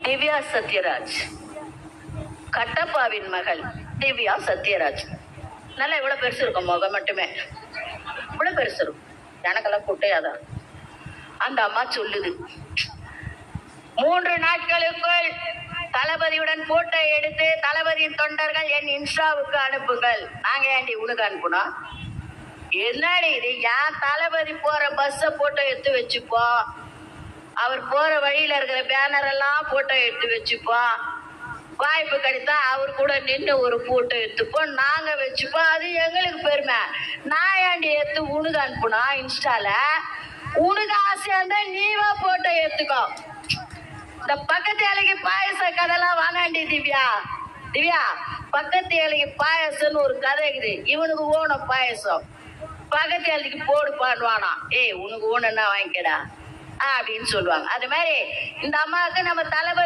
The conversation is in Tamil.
திவ்யா சத்யராஜ், கட்டப்பாவின் மகள் திவ்யா சத்யராஜ். நல்லா இவ்வளவு பெருசு இருக்கும், முகம் மட்டுமே இவ்வளவு பெருசு இருக்கும், எனக்கெல்லாம் குட்டையாதான். அந்த அம்மா சொல்லுது, 3 நாட்களுக்குள் தளபதியுடன் போட்டோ எடுத்து தளபதியின் தொண்டர்கள் என் இன்ஸ்டாவுக்கு அனுப்புங்கள். நாங்க ஏண்டி உனக்கு அனுப்புனோம்? என்னடி இது? ஏன் தளபதி போற பஸ்ஸ போட்டோ எடுத்து வச்சுப்போம், அவர் போற வழியில இருக்கிற பேனர் எல்லாம் போட்டோ எடுத்து வச்சுப்போம், வாய்ப்பு கிடைத்தா அவர் கூட நின்று ஒரு போட்டோ எடுத்துப்போம், நாங்க வச்சுப்போம், அது எங்களுக்கு பெருமை. நான் ஏண்டி எடுத்து உனக்கு அனுப்புனா இன்ஸ்டால? உனக்கு ஆசையா இருந்தா நீவா போட்டோ எடுத்துக்கோ. இந்த பக்கத்து ஏழைக்கு பாயச கதைலாம் வானாண்டி திவ்யா. திவ்யா, பக்கத்து ஏழைக்கு பாயசம்னு ஒரு கதை இருக்குது. இவனுக்கு ஓணும் பாயசம், பக்கத்து ஏழைக்கு போடு பாடுவானா, ஏய் உனக்கு ஓணுன்னா வாங்கிக்கடா அப்படின்னு சொல்லுவாங்க. அது மாதிரி இந்த அம்மாவுக்கு நம்ம தளபதி